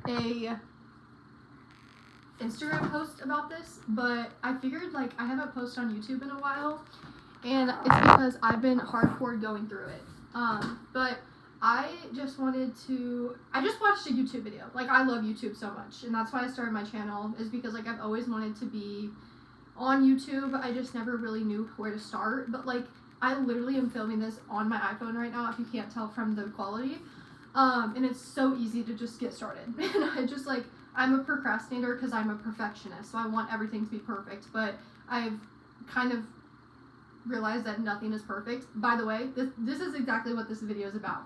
a Instagram post about this, but I figured like I haven't posted on YouTube in a while, and it's because I've been hardcore going through it. But I just watched a YouTube video. Like, I love YouTube so much, and that's why I started my channel, is because like I've always wanted to be on YouTube. I just never really knew where to start. But like, I literally am filming this on my iPhone right now, if you can't tell from the quality. And it's so easy to just get started. And I'm a procrastinator because I'm a perfectionist, so I want everything to be perfect. But I've kind of realized that nothing is perfect. By the way, this is exactly what this video is about.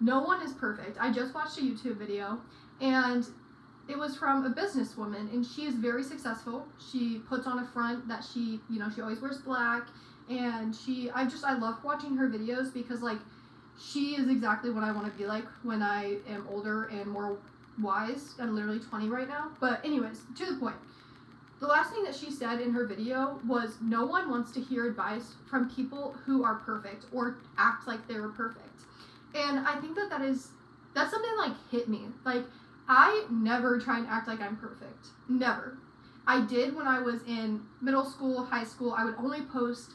No one is perfect. I just watched a YouTube video, and it was from a businesswoman, and she is very successful. She puts on a front that she always wears black, and I love watching her videos because like she is exactly what I want to be like when I am older and more wise. I'm literally 20 right now. But anyways, to the point. The last thing that she said in her video was, no one wants to hear advice from people who are perfect or act like they were perfect. And I think that's something like hit me. Like, I never try and act like I'm perfect. Never. I did when I was in middle school, high school. I would only post,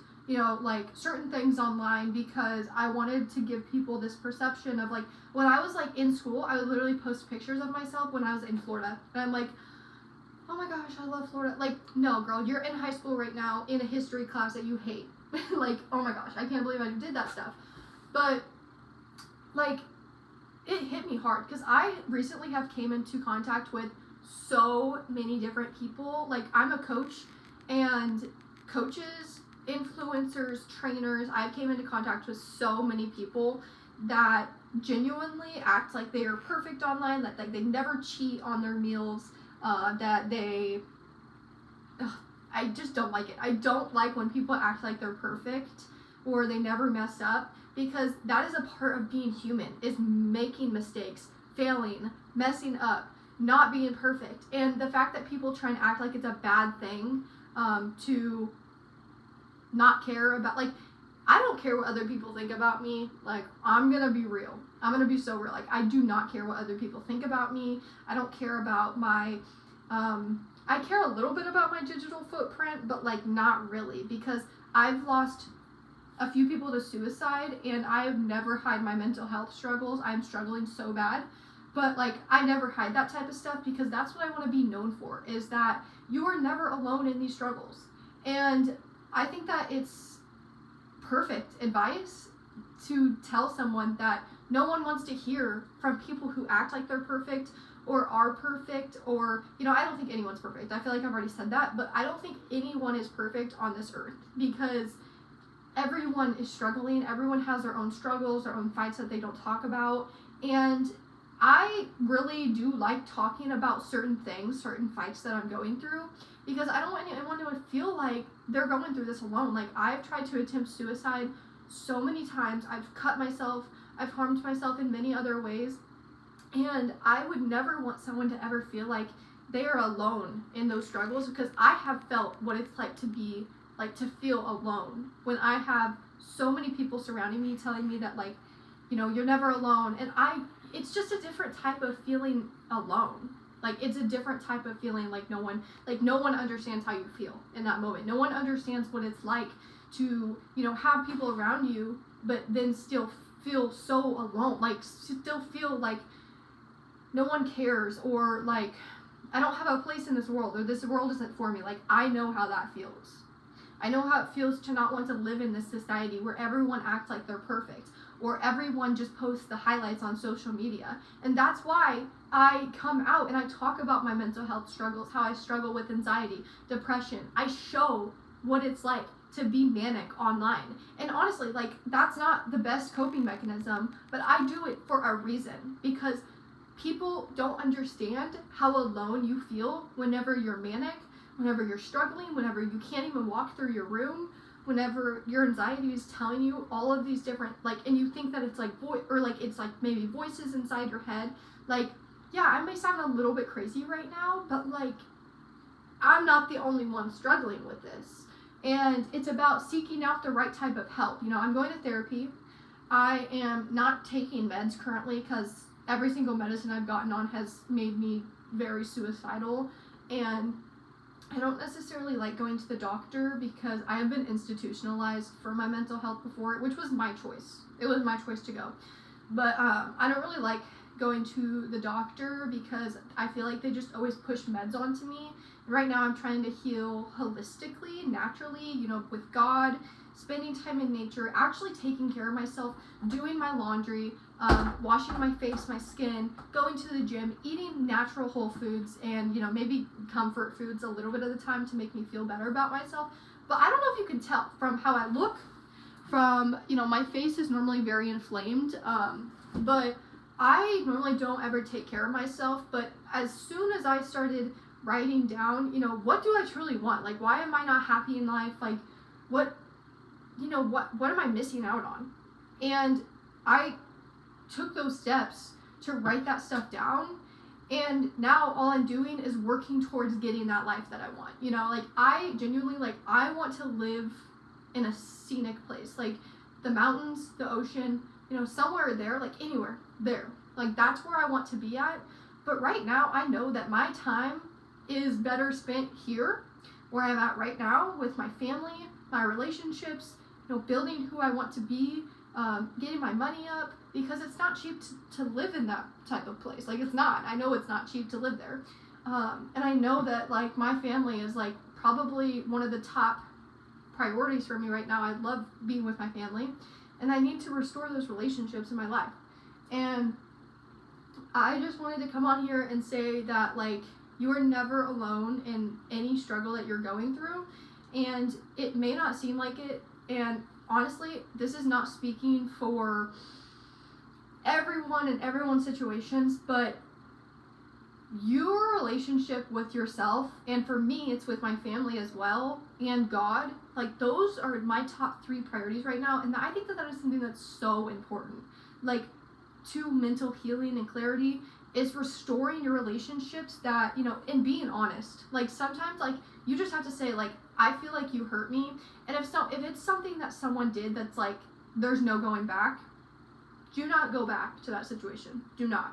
like certain things online because I wanted to give people this perception of like, when I was like in school, I would literally post pictures of myself when I was in Florida. And I'm like, oh my gosh, I love Florida. Like, no, girl, you're in high school right now in a history class that you hate. Like, oh my gosh, I can't believe I did that stuff. But, like, it hit me hard because I recently have came into contact with so many different people. Like, I'm a coach, and coaches, influencers, trainers, I came into contact with so many people that genuinely act like they are perfect online, that like they never cheat on their meals, I just don't like it. I don't like when people act like they're perfect or they never mess up, because that is a part of being human, is making mistakes, failing, messing up, not being perfect. And the fact that people try and act like it's a bad thing to not care about, like, I don't care what other people think about me. Like, I'm gonna be real. I'm gonna be so real. Like, I do not care what other people think about me. I don't care about my, I care a little bit about my digital footprint, but like not really, because I've lost a few people to suicide, and I've never hide my mental health struggles. I'm struggling so bad, but like I never hide that type of stuff, because that's what I want to be known for, is that you are never alone in these struggles. And I think that it's perfect advice to tell someone that no one wants to hear from people who act like they're perfect or are perfect, or, I don't think anyone's perfect. I feel like I've already said that, but I don't think anyone is perfect on this earth, because everyone is struggling. Everyone has their own struggles, their own fights that they don't talk about. And I really do like talking about certain things, certain fights that I'm going through, because I don't want anyone to feel like they're going through this alone. Like, I've tried to attempt suicide so many times. I've cut myself. I've harmed myself in many other ways. And I would never want someone to ever feel like they are alone in those struggles, because I have felt what it's like to feel alone when I have so many people surrounding me telling me that, like, you're never alone. And it's just a different type of feeling alone. Like, it's a different type of feeling, like no one understands how you feel in that moment. No one understands what it's like to, have people around you, but then still feel so alone. Like, still feel like no one cares, or like, I don't have a place in this world, or this world isn't for me. Like, I know how that feels. I know how it feels to not want to live in this society where everyone acts like they're perfect, or everyone just posts the highlights on social media. And that's why I come out and I talk about my mental health struggles, how I struggle with anxiety, depression. I show what it's like to be manic online. And honestly, like, that's not the best coping mechanism, but I do it for a reason, because people don't understand how alone you feel whenever you're manic, whenever you're struggling, whenever you can't even walk through your room, whenever your anxiety is telling you all of these different, like, and you think that it's like it's like maybe voices inside your head. Like, yeah, I may sound a little bit crazy right now, but like, I'm not the only one struggling with this. And it's about seeking out the right type of help. I'm going to therapy. I am not taking meds currently because every single medicine I've gotten on has made me very suicidal, and I don't necessarily like going to the doctor because I have been institutionalized for my mental health before, which was my choice. It was my choice to go. But I don't really like going to the doctor because I feel like they just always push meds onto me. Right now I'm trying to heal holistically, naturally, with God, spending time in nature, actually taking care of myself, doing my laundry, washing my face, my skin, going to the gym, eating natural whole foods, and maybe comfort foods a little bit of the time to make me feel better about myself. But I don't know if you can tell from how I look, from my face is normally very inflamed, but I normally don't ever take care of myself. But as soon as I started writing down, what do I truly want? Like, why am I not happy in life? Like, what am I missing out on? And I took those steps to write that stuff down, and now all I'm doing is working towards getting that life that I want. I genuinely, I want to live in a scenic place, like the mountains, the ocean, somewhere there, like anywhere there. Like, that's where I want to be at. But right now, I know that my time is better spent here, where I'm at right now, with my family, my relationships, building who I want to be, getting my money up, because it's not cheap to live in that type of place. Like, it's not. I know it's not cheap to live there. And I know that, my family is, probably one of the top priorities for me right now. I love being with my family, and I need to restore those relationships in my life. And I just wanted to come on here and say that, you are never alone in any struggle that you're going through, and it may not seem like it. And honestly, this is not speaking for everyone in everyone's situations, but your relationship with yourself, and for me, it's with my family as well, and God, those are my top 3 priorities right now. And I think that is something that's so important. To mental healing and clarity is restoring your relationships, that, and being honest. Sometimes, you just have to say, I feel like you hurt me. And if it's something that someone did that's, there's no going back, do not go back to that situation. Do not.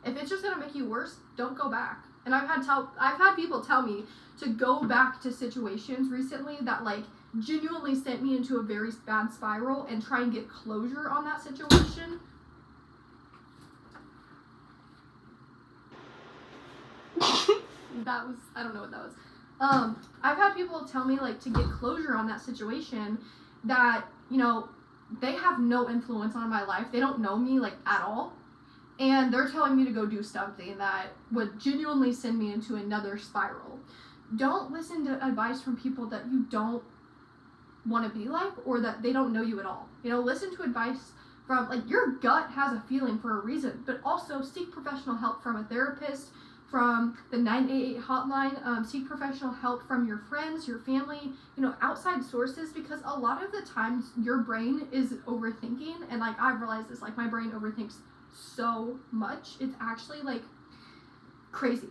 If it's just going to make you worse, don't go back. And I've had people tell me to go back to situations recently that, genuinely sent me into a very bad spiral, and try and get closure on that situation. I don't know what that was. I've had people tell me, to get closure on that situation, that, they have no influence on my life. They don't know me, at all. And they're telling me to go do something that would genuinely send me into another spiral. Don't listen to advice from people that you don't want to be like, or that they don't know you at all. Listen to advice from, your gut has a feeling for a reason, but also seek professional help from a therapist, from the 988 hotline, seek professional help from your friends, your family, outside sources, because a lot of the times your brain is overthinking, and I've realized this, my brain overthinks so much. It's actually crazy.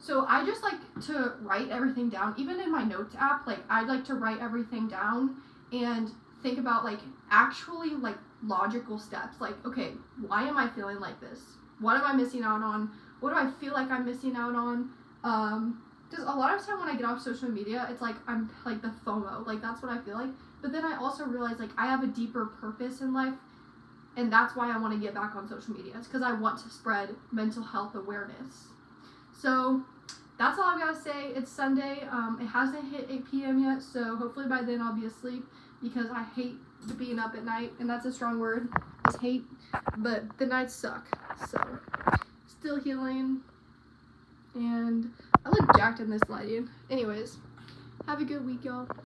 So I just like to write everything down, even in my notes app. I like to write everything down and think about actually logical steps. Okay, why am I feeling like this? What am I missing out on? What do I feel like I'm missing out on? Because a lot of time when I get off social media, it's I'm the FOMO. That's what I feel like. But then I also realize I have a deeper purpose in life, and that's why I want to get back on social media. It's because I want to spread mental health awareness. So that's all I've got to say. It's Sunday. It hasn't hit 8 p.m. yet, so hopefully by then I'll be asleep, because I hate being up at night, and that's a strong word. It's hate, but the nights suck. So still healing, and I look jacked in this lighting. Anyways, have a good week, y'all.